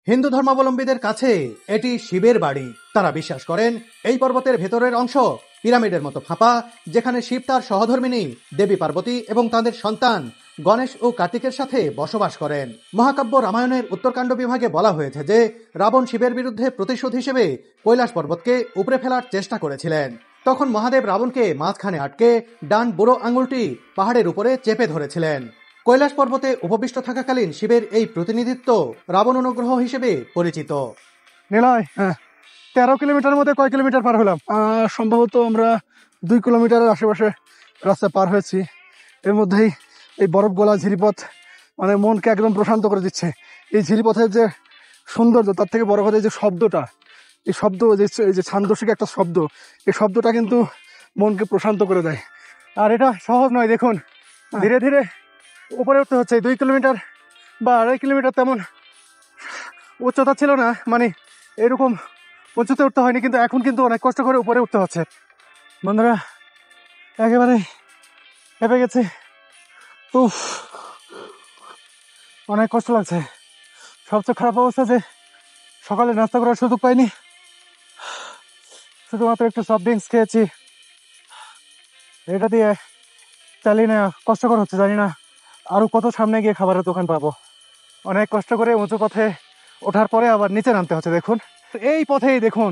হিন্দু ধর্মাবলম্বীদের কাছে এটি শিবের বাড়ি। তারা বিশ্বাস করেন এই পর্বতের ভেতরের অংশ পিরামিডের মতো ফাঁপা, যেখানে শিব তার সহধর্মিণী দেবী পার্বতী এবং তাদের সন্তান গণেশ ও কার্তিকের সাথে বসবাস করেন। মহাকাব্য রামায়ণের উত্তরকাণ্ড বিভাগে বলা হয়েছে যে রাবণ শিবের বিরুদ্ধে প্রতিশোধ হিসেবে কৈলাস পর্বতকে উপড়ে ফেলার চেষ্টা করেছিলেন। তখন মহাদেব রাবণকে মাঝখানে আটকে ডান বুড়ো আঙুলটি পাহাড়ের উপরে চেপে ধরেছিলেন। কৈলাস পর্বতে উপবিষ্ট থাকাকালীন শিবের এই প্রতিনিধিত্ব রাবণ অনুগ্রহ হিসেবে পরিচিত। নিলয়, 13 কিলোমিটার মধ্যে কয় কিলোমিটার পার হলাম? সম্ভবত আমরা 2 কিলোমিটারের আশেপাশে রাস্তা পার হয়েছি। এর মধ্যেই এই বরফ গলা ঝিরিপথ মানে মনকে একদম প্রশান্ত করে দিচ্ছে। এই ঝিরিপথের যে সৌন্দর্য, তার থেকে বড় কথা যে শব্দটা, এই শব্দ এই যে ছান্দসিক একটা শব্দ, এই শব্দটা কিন্তু মনকে প্রশান্ত করে দেয়। আর এটা সহজ নয়। দেখুন, ধীরে ধীরে উপরে উঠতে হচ্ছে। 2 কিলোমিটার বা 2.5 কিলোমিটার তেমন উচ্চতা ছিল না, মানে এরকম উঁচুতে উঠতে হয়নি, কিন্তু এখন কিন্তু অনেক কষ্ট করে উপরে উঠতে হচ্ছে। বন্ধুরা, একেবারে হেঁপে গেছে। উফ, অনেক কষ্ট লাগছে। সবচেয়ে খারাপ অবস্থা যে সকালে নাস্তা করার সুযোগ পাইনি, শুধুমাত্র একটু সফট ড্রিঙ্কস খেয়েছি। এটা দিয়ে চালিয়ে নেওয়া কষ্টকর হচ্ছে। জানি না আরো কত সামনে গিয়ে খাবারের দোকান পাবো। অনেক কষ্ট করে উঁচু পথে ওঠার পরে আবার নিচে নামতে হচ্ছে। দেখুন, এই পথেই দেখুন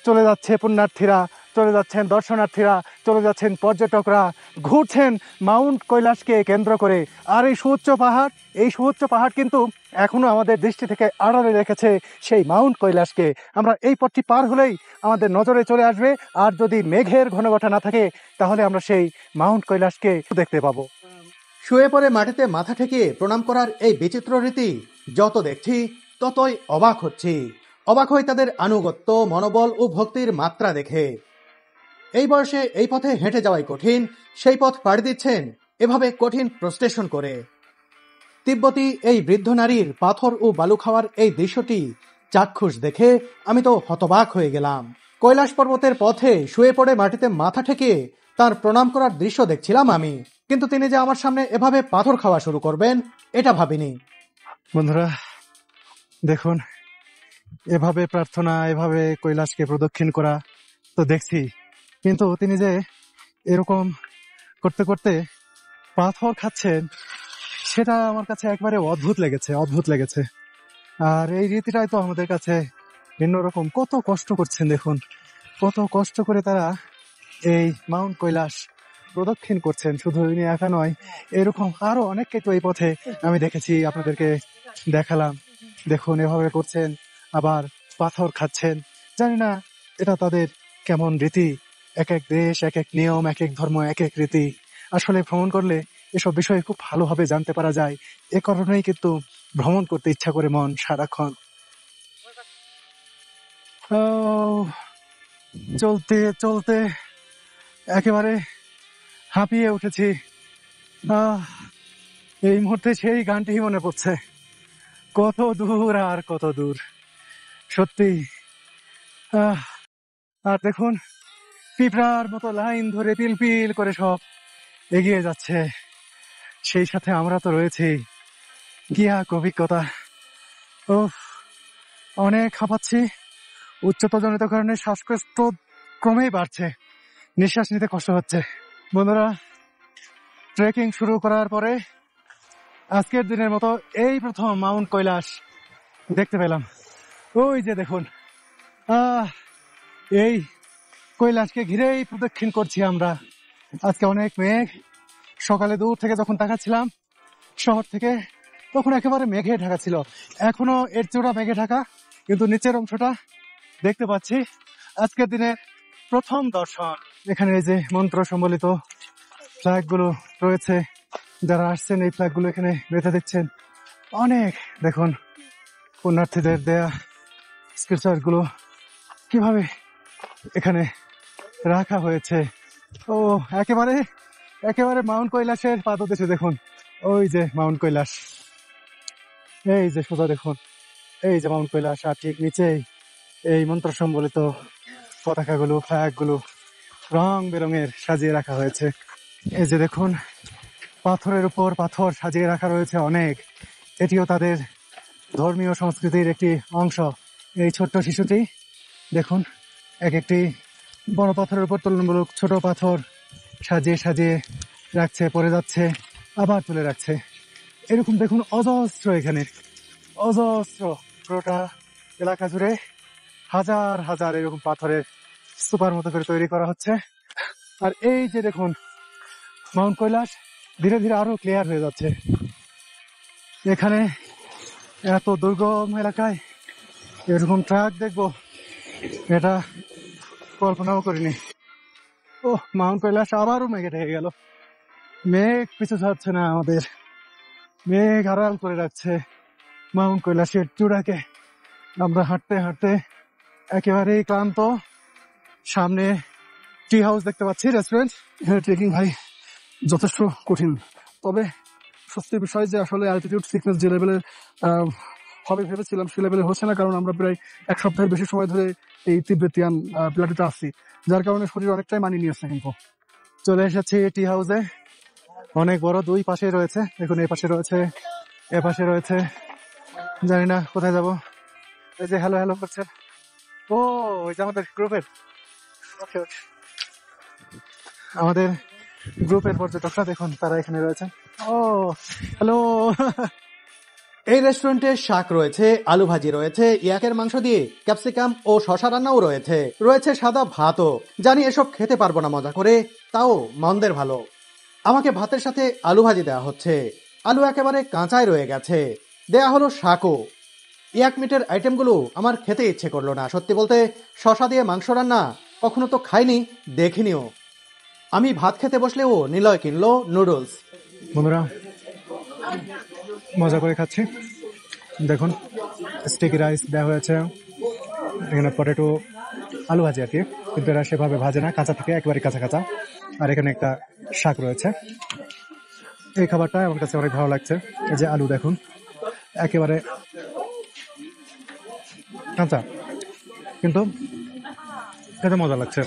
চলে যাচ্ছে পুণ্যার্থীরা, চলে যাচ্ছেন দর্শনার্থীরা, চলে যাচ্ছেন পর্যটকরা, ঘুরছেন মাউন্ট কৈলাসকে কেন্দ্র করে। আর এই সুউচ্চ পাহাড় কিন্তু এখনো আমাদের দৃষ্টি থেকে আড়ালে রেখেছে সেই মাউন্ট কৈলাসকে। আমরা এই পথটি পার হলেই আমাদের নজরে চলে আসবে, আর যদি মেঘের ঘনঘটা না থাকে তাহলে আমরা সেই মাউন্ট কৈলাসকে দেখতে পাবো। শুয়ে পড়ে মাটিতে মাথা ঠেকিয়ে প্রণাম করার এই বিচিত্র রীতি যত দেখছি ততই অবাক হচ্ছি। অবাক হই তাদের আনুগত্য, মনোবল ও ভক্তির মাত্রা দেখে। এই বয়সে এই পথে হেঁটে যাওয়াই কঠিন, সেই পথ পাড়ি দিচ্ছেন এভাবে কঠিন প্রস্টেশন করে। তিব্বতী এই বৃদ্ধ নারীর পাথর ও বালু খাওয়ার এই দৃশ্যটি চাক্ষুষ দেখে আমি তো হতবাক হয়ে গেলাম। কৈলাস পর্বতের পথে শুয়ে পড়ে মাটিতে মাথা ঠেকিয়ে তার প্রণাম করার দৃশ্য দেখছিলাম আমি, কিন্তু তিনি যে আমার সামনে এভাবে পাথর খাওয়া শুরু করবেন এটা ভাবিনি। বন্ধুরা দেখুন, এভাবে প্রার্থনা, এভাবে কৈলাসকে প্রদক্ষিণ করা তো দেখছি, কিন্তু তিনি যে এরকম করতে করতে পাথর খাচ্ছেন সেটা আমার কাছে একবারে অদ্ভুত লেগেছে। আর এই রীতিটাই তো আমাদের কাছে ভিন্ন রকম। কত কষ্ট করছেন দেখুন, কত কষ্ট করে তারা এই মাউন্ট কৈলাস প্রদক্ষিণ করছেন। শুধু ইনি একা নয়, এরকম আরো অনেককে তো এই পথে আমি দেখেছি, আপনাদেরকে দেখালাম। দেখুন, এভাবে করছেন, আবার পাথর খাচ্ছেন। জানি না এটা তাদের কেমন রীতি। এক এক দেশ, এক এক নিয়ম, এক এক ধর্ম, এক এক রীতি। আসলে ভ্রমণ করলে এসব বিষয়ে খুব ভালোভাবে জানতে পারা যায়। এ কারণেই কিন্তু ভ্রমণ করতে ইচ্ছা করে মন সারাক্ষণ। চলতে চলতে একেবারে হাঁপিয়ে উঠেছি। এই মুহূর্তে সেই গানটি মনে পড়ছে, কত দূর আর কত দূর। সত্যি। আর দেখুন, পিঁপড়ার মতো লাইন ধরে পিলপিল করে সব এগিয়ে যাচ্ছে। সেই সাথে আমরা তো রয়েছি। কি এক অভিজ্ঞতা! অনেক হাঁপাচ্ছি। উচ্চতাজনিত কারণে শ্বাসকষ্ট ক্রমেই বাড়ছে, নিঃশ্বাস নিতে কষ্ট হচ্ছে। বন্ধুরা, ট্রেকিং শুরু করার পরে আজকের দিনের মতো এই প্রথম মাউন্ট কৈলাস দেখতে পেলাম। ওই যে দেখুন, এই কৈলাসকে ঘিরেই প্রদক্ষিণ করছি আমরা। আজকে অনেক মেঘ। সকালে দূর থেকে যখন তাকাচ্ছিলাম শহর থেকে, তখন একেবারে মেঘে ঢাকা ছিল। এখনো এর চূড়া মেঘে ঢাকা, কিন্তু নিচের অংশটা দেখতে পাচ্ছি। আজকের দিনে প্রথম দর্শন। এখানে এই যে মন্ত্র সম্বলিত ফ্ল্যাগ গুলো রয়েছে, যারা আসছেন এই ফ্ল্যাগ গুলো এখানে বেঁধে দিচ্ছেন। অনেক দেখুন পুণ্যার্থীদের দেয়া স্ক্রিপচার গুলো কিভাবে এখানে রাখা হয়েছে। ও একেবারে একেবারে মাউন্ট কৈলাসের পাদদেশে দেখুন, ওই যে মাউন্ট কৈলাস, এই যে সোজা দেখুন, এই যে মাউন্ট কৈলাস। আর ঠিক নিচেই এই মন্ত্র সম্বলিত পতাকাগুলো, ফ্ল্যাগ গুলো রং বেরঙের সাজিয়ে রাখা হয়েছে। এই যে দেখুন, পাথরের উপর পাথর সাজিয়ে রাখা রয়েছে অনেক। এটিও তাদের ধর্মীয় সংস্কৃতির একটি অংশ। এই ছোট্ট শিশুটি দেখুন এক একটি বড় পাথরের উপর তুলনামূলক ছোট পাথর সাজিয়ে সাজিয়ে রাখছে, পড়ে যাচ্ছে, আবার তুলে রাখছে। এরকম দেখুন অজস্র, এখানে অজস্র পুরোটা এলাকা জুড়ে হাজার হাজার এরকম পাথরের স্তূপার মতো করে তৈরি করা হচ্ছে। আর এই যে দেখুন মাউন্ট কৈলাস ধীরে ধীরে আরো ক্লিয়ার হয়ে যাচ্ছে। এখানে এত দুর্গম এলাকায় এরকম ট্রাক দেখবো এটা কল্পনাও করিনি। ও, মাউন্ট কৈলাস আবারও মেঘে ঢেকে গেল। মেঘ পিছু ছাড়ছে না আমাদের, মেঘ আড়াল করে রাখছে মাউন্ট কৈলাসের চূড়াকে। আমরা হাঁটতে হাঁটতে একেবারেই ক্লান্ত। সামনে টি হাউস দেখতে পাচ্ছি, রেস্টুরেন্ট। ট্রেকিং ভাই যথেষ্ট কঠিন, তবে স্বস্তির বিষয় যে আসলে অ্যালটিটিউড সিকনেস যে লেভেলের হবে ভেবেছিলাম সে লেভেলে হচ্ছে না, কারণ আমরা প্রায় এক সপ্তাহের বেশি সময় ধরে এই তিব্বেতিয়ান প্লাটিতে আসছি, যার কারণে শরীর অনেকটাই মানিয়ে নিয়েছে। কিন্তু চলে এসেছি টি হাউসে, অনেক বড়, দুই পাশে রয়েছে। দেখুন এই পাশে রয়েছে, এ পাশে রয়েছে, জানি না কোথায় যাব। এই যে হ্যালো হ্যালো করছে, ও ওই যে আমাদের গ্রুপের আমাদের গ্রুপের পর্যটকরা দেখুন তারা এখানে রয়েছে। ও হ্যালো। এই রেস্টুরেন্টে শাক রয়েছে, আলু ভাজি রয়েছে, ইয়াকের মাংস দিয়ে ক্যাপসিকাম ও শশা রান্নাও রয়েছে, রয়েছে সাদা ভাতও। জানি এসব খেতে পারবো না মজা করে, তাও মন্দের ভালো। আমাকে ভাতের সাথে আলু ভাজি দেওয়া হচ্ছে, আলু একেবারে কাঁচাই রয়ে গেছে। দেয়া হলো শাকও। ইয়াক মিটের আইটেমগুলো আমার খেতে ইচ্ছে করলো না। সত্যি বলতে শশা দিয়ে মাংস রান্না কখনো তো খাইনি, দেখিনিও। আমি ভাত খেতে বসলেও নিলয় কিনলো নুডলস। বন্ধুরা মজা করে খাচ্ছি, দেখুন স্টিকি রাইস দেওয়া হয়েছে, এখানে পটেটো আলু ভাজি আর কি, কিন্তু এরা সেভাবে ভাজে না, কাঁচা থেকে একেবারে কাঁচা কাঁচা। আর এখানে একটা শাক রয়েছে। এই খাবারটা আমার কাছে অনেক ভালো লাগছে। এই যে আলু দেখুন একেবারে কাঁচা, কিন্তু খেতে মজা লাগছে।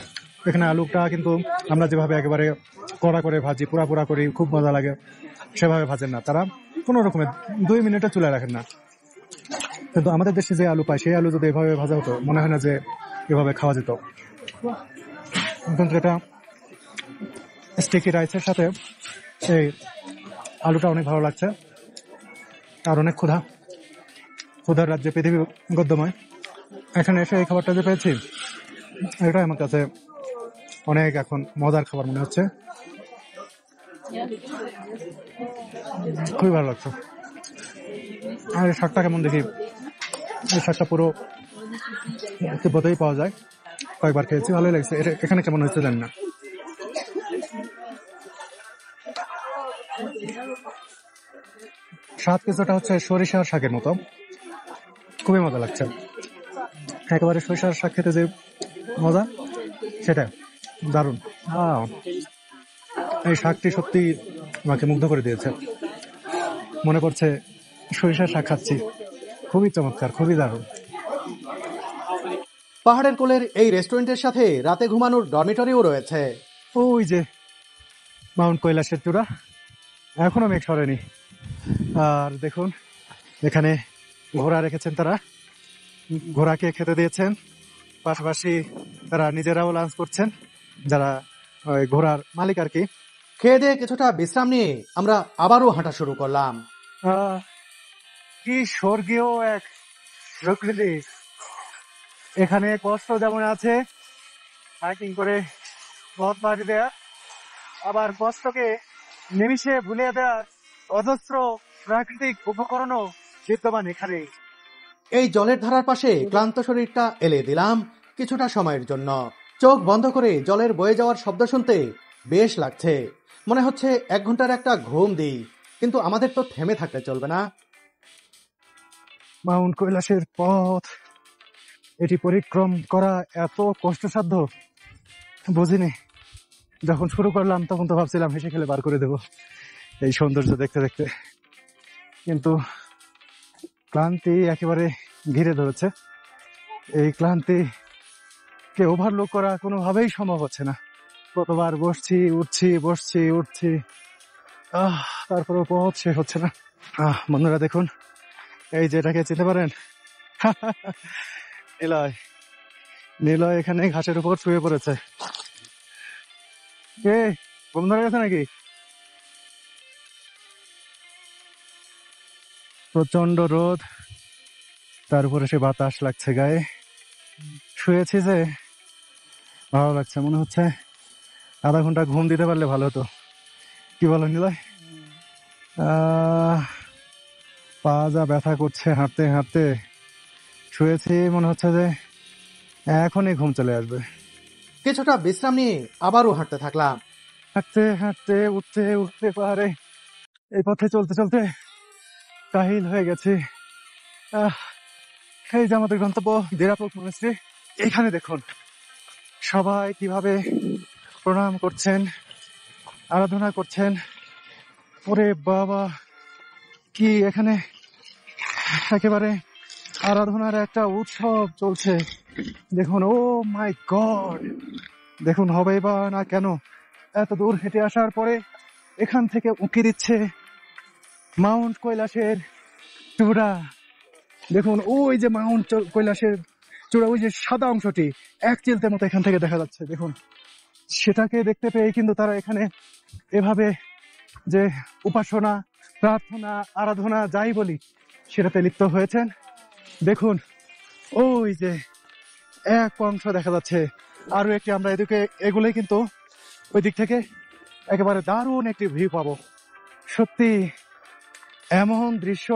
এখানে আলুটা কিন্তু আমরা যেভাবে একেবারে কড়া করে ভাজি, পোড়া পোড়া করি, খুব মজা লাগে, সেভাবে ভাজেন না তারা। কোনো রকমের 2 মিনিটে চুলে রাখেন না। কিন্তু আমাদের দেশে যে আলু পায় সেই আলু যদি এভাবে ভাজা হতো, মনে হয় না যে এভাবে খাওয়া যেত। কিন্তু এটা স্টিকি রাইসের সাথে এই আলুটা অনেক ভালো লাগছে। আর অনেক ক্ষুধার রাজ্যে পৃথিবী গদ্যময়। এখানে এসে এই খাবারটা যে পেয়েছি, এটাই আমার কাছে অনেক এখন মজার খাবার মনে হচ্ছে, খুবই ভালো লাগছে। আর এই শাকটা কেমন দেখি, এই শাকটা পুরো তিব্বতেই পাওয়া যায়, কয়েকবার খেয়েছি, ভালোই লাগছে। এটা এখানে কেমন হয়েছে জানি না। স্বাদ কিছুটা হচ্ছে সরিষার শাকের মতো, খুবই মজা লাগছে। একেবারে সরিষার শাক খেতে যে মজা, সেটা দারুণ। এই শাকটি সত্যি আমাকে মুগ্ধ করে দিয়েছে, মনে করছে সরিষার শাক খাচ্ছি। খুবই চমৎকার, খুবই দারুণ। পাহাড়ের কোলের এই রেস্টুরেন্টের সাথে রাতে ঘুমানোর ডরমিটরিও রয়েছে। ওই যে মাউন্ট কৈলাসের চূড়া, এখনো মেঘ সরেনি। আর দেখুন এখানে ঘোড়া রেখেছেন তারা, ঘোড়াকে খেতে দিয়েছেন, পাশাপাশি তারা নিজেরাও লাঞ্চ করছেন, যারা ওই ঘোড়ার মালিক আর কি। খেয়ে দিয়ে কিছুটা বিশ্রাম নিয়ে আমরা আবারও হাঁটা শুরু করলাম। কি স্বর্গীয় এক প্রকৃতি! এখানে কষ্ট যেমন আছে হাইকিং করে পথ পাড়ি দেয়া, আবার কষ্টকে নিমিষে ভুলিয়ে দেওয়ার অজস্র প্রাকৃতিক উপকরণও বিদ্যমান এখানে। এই জলের ধারার পাশে ক্লান্ত শরীরটা এলে দিলাম কিছুটা সময়ের জন্য। চোখ বন্ধ করে জলের বয়ে যাওয়ার শব্দ শুনতে বেশ লাগছে। মনে হচ্ছে 1 ঘন্টার একটা ঘুম দিই, কিন্তু আমাদের তো থেমে থাকতে চলবে না। মাউন্ট কৈলাসের পথ, এটি পরিক্রম করা এত কষ্টসাধ্য বুঝিনি। যখন শুরু করলাম তখন তো ভাবছিলাম হেসে খেলে বার করে দেব এই সৌন্দর্য দেখতে দেখতে, কিন্তু ক্লান্তি একেবারে ঘিরে ধরেছে। এই ক্লান্তিকে ওভারলুক করা কোনোভাবেই সম্ভব হচ্ছে না। কতবার বসছি উঠছি, তারপরেও পথ শেষ হচ্ছে না। বন্ধুরা দেখুন এই যে এটাকে চিনতে পারেন? নিলয়। নিলয় এখানে ঘাসের উপর শুয়ে পড়েছে। এ ঘুম ধরে গেছে নাকি? প্রচন্ড রোদ, তার উপরে সে বাতাস লাগছে গায়ে। শুয়েছি যে ভালো লাগছে, মনে হচ্ছে আধা ঘন্টা ঘুম দিতে পারলে ভালো হতো। কি বলো নিলয়? পা যা ব্যথা করছে হাঁটতে হাঁটতে। শুয়েছি, মনে হচ্ছে যে এখনই ঘুম চলে আসবে। কিছুটা বিশ্রাম নিয়ে আবারও হাঁটতে থাকলাম। হাঁটতে হাঁটতে উঠতে উঠতে পাহাড়ে এই পথে চলতে চলতে কাহিল হয়ে গেছি। এই যে আমাদের গন্তব্য দেরাপোক মনেস্ট্রি। এখানে দেখুন সবাই কিভাবে প্রণাম করছেন, আরাধনা করছেন। ওরে বাবা, কি এখানে একেবারে আরাধনার একটা উৎসব চলছে। দেখুন, ও মাই গড, দেখুন হবেই বা না কেন এত দূর হেঁটে আসার পরে এখান থেকে উঁকি দিচ্ছে মাউন্ট কৈলাসের চূড়া। দেখুন ওই যে মাউন্ট কৈলাসের চূড়া, ওই যে সাদা অংশটি এক চিলতের মতো এখান থেকে দেখা যাচ্ছে। দেখুন, সেটাকে দেখতে পেয়ে কিন্তু তারা এখানে এভাবে যে উপাসনা, প্রার্থনা, আরাধনা যাই বলি সেটাতে লিপ্ত হয়েছেন। দেখুন ওই যে এক অংশ দেখা যাচ্ছে, আরো একটি আমরা এদিকে এগুলো কিন্তু ওই দিক থেকে একেবারে দারুণ একটি ভিউ পাবো। সত্যি এমন দৃশ্য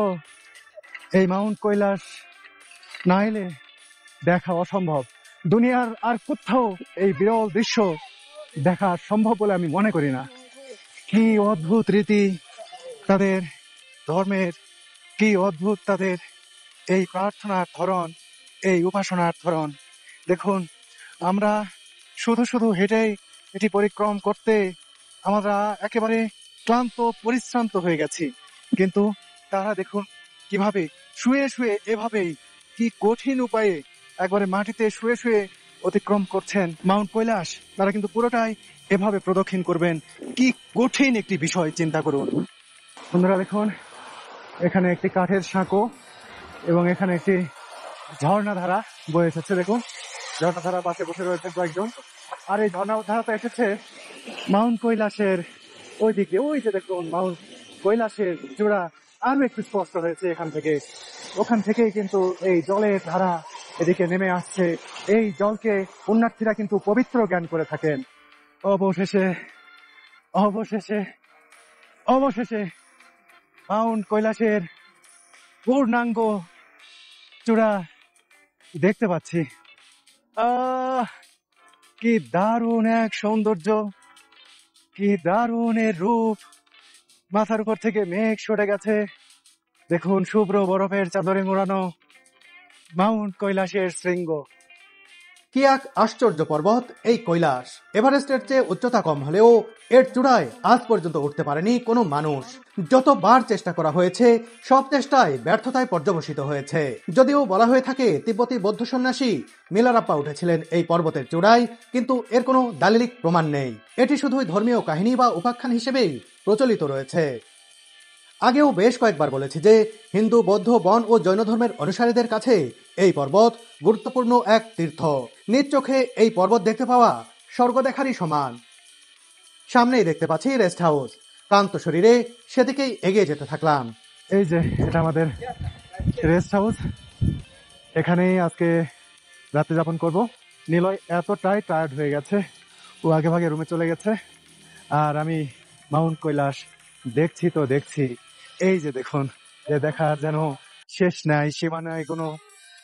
এই মাউন্ট কৈলাস না এলে দেখা অসম্ভব। দুনিয়ার আর কোথাও এই বিরল দৃশ্য দেখা সম্ভব বলে আমি মনে করি না। কি অদ্ভুত রীতি তাদের ধর্মের, কি অদ্ভুত তাদের এই প্রার্থনার ধরন, এই উপাসনার ধরন। দেখুন, আমরা শুধু শুধু হেঁটে এটি পরিক্রম করতে আমরা একেবারে ক্লান্ত পরিশ্রান্ত হয়ে গেছি, কিন্তু তারা দেখুন কিভাবে শুয়ে শুয়ে এভাবেই কি কঠিন উপায়ে একবারে মাটিতে শুয়ে শুয়ে অতিক্রম করছেন মাউন্ট কৈলাস। তারা কিন্তু পুরোটাই এভাবে প্রদক্ষিণ করবেন। কি কঠিন একটি বিষয় চিন্তা করুন বন্ধুরা। দেখুন এখানে একটি কাঠের সাঁকো এবং এখানে একটি ঝর্ণাধারা বয়ে এসেছে। দেখুন ঝর্ণাধারা পাশে বসে রয়েছে কয়েকজন, আর এই ঝর্ণাধারাটা এসেছে মাউন্ট কৈলাসের ওই দিকে। ওই যে দেখুন মাউন্ট কৈলাসের চূড়া আরো একটু স্পষ্ট হয়েছে এখান থেকে। ওখান থেকেই কিন্তু এই জলের ধারা এদিকে নেমে আসছে। এই জলকে পুণ্যার্থীরা কিন্তু পবিত্র জ্ঞান করে থাকেন। অবশেষে অবশেষে অবশেষে মাউন্ট কৈলাসের পূর্ণাঙ্গ চূড়া দেখতে পাচ্ছি। কি দারুণ এক সৌন্দর্য, কি দারুণ এর রূপ। মাথার উপর থেকে মেঘ সরে গেছে। দেখুন শুভ্র বরফের চাদরে মোড়ানো মাউন্ট কৈলাসের শৃঙ্গ। কি এক আশ্চর্য পর্বত এই কৈলাস। এভারেস্টের চেয়ে উচ্চতা কম হলেও এর চূড়ায় আজ পর্যন্ত উঠতে পারেনি কোনো মানুষ। যতবার চেষ্টা করা হয়েছে সব চেষ্টায় ব্যর্থতায় পর্যবসিত হয়েছে। যদিও বলা হয়ে থাকে তিব্বতী বৌদ্ধ সন্ন্যাসী মিলারাপ্পা উঠেছিলেন এই পর্বতের চূড়ায়, কিন্তু এর কোনো দালিলিক প্রমাণ নেই। এটি শুধুই ধর্মীয় কাহিনী বা উপাখ্যান হিসেবেই প্রচলিত রয়েছে। আগেও বেশ কয়েকবার বলেছি যে হিন্দু, বৌদ্ধ, বন ও জৈন ধর্মের অনুসারীদের কাছে এই পর্বত গুরুত্বপূর্ণ এক তীর্থ। নিজ চোখে এই পর্বত দেখতে পাওয়া স্বর্গ দেখারই সমান। সামনেই দেখতে পাচ্ছি রেস্ট হাউস। ক্লান্ত শরীরে সেদিকেই এগিয়ে যেতে থাকলাম। এই যে এটা আমাদের রেস্ট হাউস, এখানেই আজকে রাত্রি যাপন করব। নিলয় এতটাই টায়ার্ড হয়ে গেছে, ও আগে ভাগে রুমে চলে গেছে, আর আমি মাউন্ট কৈলাস দেখছি তো দেখছি। এই যে দেখুন, যে দেখার যেন শেষ নাই, সীমা নাই, কোনো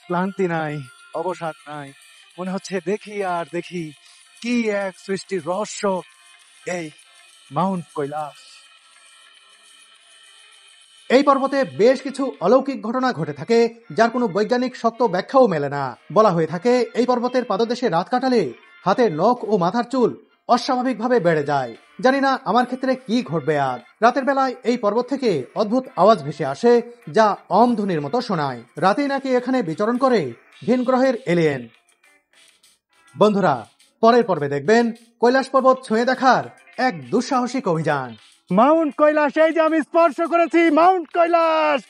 ক্লান্তি নাই, অবসাদ নাই। মনে হচ্ছে দেখি আর দেখি কি এক সৃষ্টির রহস্য এই মাউন্ট কৈলাস। এই পর্বতে বেশ কিছু অলৌকিক ঘটনা ঘটে থাকে, যার কোনো বৈজ্ঞানিক শক্ত ব্যাখ্যাও মেলে না। বলা হয়ে থাকে এই পর্বতের পাদদেশে রাত কাটালে হাতের নখ ও মাথার চুল অস্বাভাবিকভাবে বেড়ে যায়। জানি না আমার ক্ষেত্রে কি ঘটবে আজ। রাতের বেলায় এই পর্বত থেকে অদ্ভুত আওয়াজ ভেসে আসে, যা অম ধ্বনির মতো শোনায়। রাতেই নাকি এখানে বিচরণ করে ভিন গ্রহের এলিয়েন। বন্ধুরা, পরের পর্বে দেখবেন কৈলাস পর্বত ছুঁয়ে দেখার এক দুঃসাহসিক অভিযান। মাউন্ট কৈলাস, এই যে আমি স্পর্শ করেছি মাউন্ট কৈলাস।